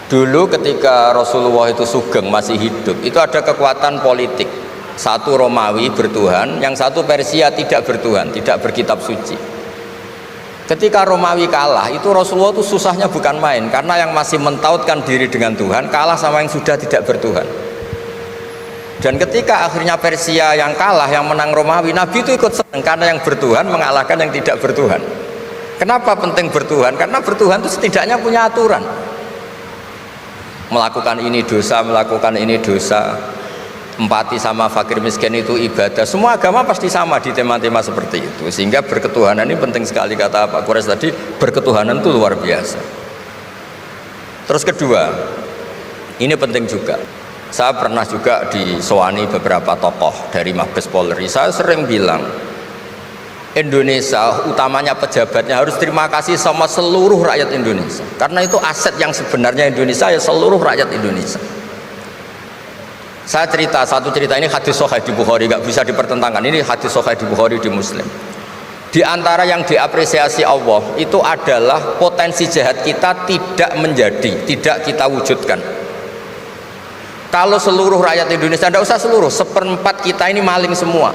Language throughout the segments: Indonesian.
Dulu ketika Rasulullah itu sugeng masih hidup, itu ada kekuatan politik. Satu Romawi bertuhan, yang satu Persia tidak bertuhan, tidak berkitab suci. Ketika Romawi kalah, itu Rasulullah itu susahnya bukan main, karena yang masih mentautkan diri dengan Tuhan kalah sama yang sudah tidak bertuhan. Dan ketika akhirnya Persia yang kalah, yang menang Romawi, Nabi itu ikut senang karena yang bertuhan mengalahkan yang tidak bertuhan. Kenapa penting bertuhan? Karena bertuhan itu setidaknya punya aturan. Melakukan ini dosa, melakukan ini dosa, empati sama fakir miskin itu ibadah. Semua agama pasti sama di tema-tema seperti itu, sehingga berketuhanan ini penting sekali. Kata Pak Quraisy tadi, berketuhanan itu luar biasa. Terus kedua, ini penting juga, saya pernah juga disowani beberapa tokoh dari Mabes Polri. Saya sering bilang, Indonesia, utamanya pejabatnya, harus terima kasih sama seluruh rakyat Indonesia, karena itu aset yang sebenarnya Indonesia, ya seluruh rakyat Indonesia. Saya cerita satu cerita, ini hadis sahih di Bukhari, nggak bisa dipertentangkan. Ini hadis sahih di Bukhari, di Muslim. Di antara yang diapresiasi Allah itu adalah potensi jahat kita tidak menjadi, tidak kita wujudkan. Kalau seluruh rakyat Indonesia, tidak usah seluruh, seperempat kita ini maling semua,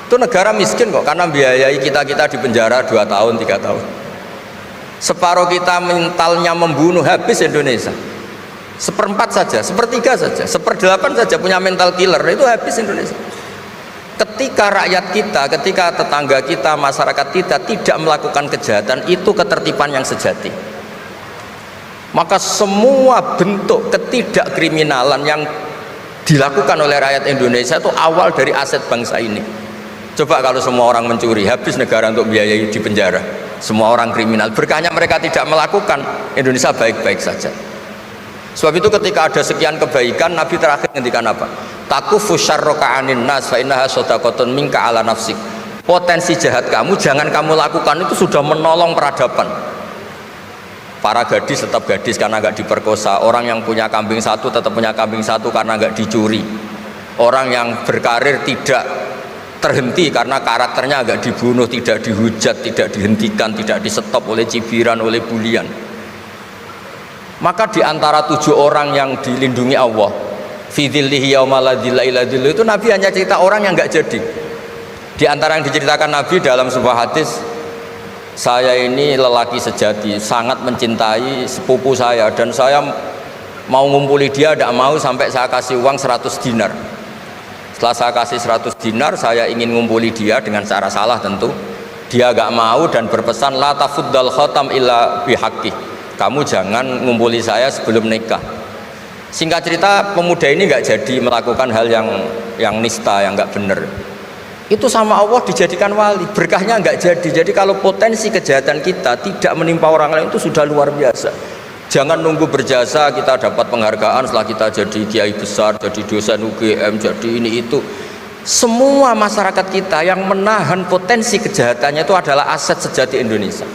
itu negara miskin kok, karena biayai kita di penjara 2 tahun 3 tahun. Separuh kita mentalnya membunuh, habis Indonesia. Seperempat saja, sepertiga saja, 1/8 saja punya mental killer, itu habis Indonesia. Ketika rakyat kita, ketika tetangga kita, masyarakat kita tidak melakukan kejahatan, itu ketertiban yang sejati. Maka semua bentuk ketidakkriminalan yang dilakukan oleh rakyat Indonesia itu awal dari aset bangsa ini. Coba kalau semua orang mencuri, habis negara untuk biayai di penjara. Semua orang kriminal, berkahnya mereka tidak melakukan, Indonesia baik-baik saja. Sebab itu ketika ada sekian kebaikan, Nabi terakhir ngendikan apa? Takufu syarroka anin nas fa innaha shadaqatun minka ala nafsik. Potensi jahat kamu jangan kamu lakukan, itu sudah menolong peradaban. Para gadis tetap gadis karena nggak diperkosa. Orang yang punya kambing satu tetap punya kambing satu karena nggak dicuri. Orang yang berkarir tidak terhenti karena karakternya agak dibunuh, tidak dihujat, tidak dihentikan, tidak disetop oleh cibiran, oleh bulian. Maka di antara 7 orang yang dilindungi Allah, fi dzillihi yauma la dzilla illa dzilluh, itu Nabi hanya cerita orang yang nggak jadi. Di antara yang diceritakan Nabi dalam sebuah hadis, saya ini lelaki sejati, sangat mencintai sepupu saya, dan saya mau ngumpuli dia, tidak mau sampai saya kasih uang 100 dinar. Setelah saya kasih 100 dinar, saya ingin ngumpuli dia dengan cara salah tentu. Dia gak mau dan berpesan, la tafuddal khatam illa bihaqqi. Kamu jangan ngumpuli saya sebelum nikah. Singkat cerita, pemuda ini gak jadi melakukan hal yang nista, yang gak benar. Itu sama Allah dijadikan wali, berkahnya gak jadi. Jadi kalau potensi kejahatan kita tidak menimpa orang lain, itu sudah luar biasa. Jangan nunggu berjasa kita dapat penghargaan setelah kita jadi kiai besar, jadi dosen UGM, jadi ini itu. Semua masyarakat kita yang menahan potensi kejahatannya itu adalah aset sejati Indonesia.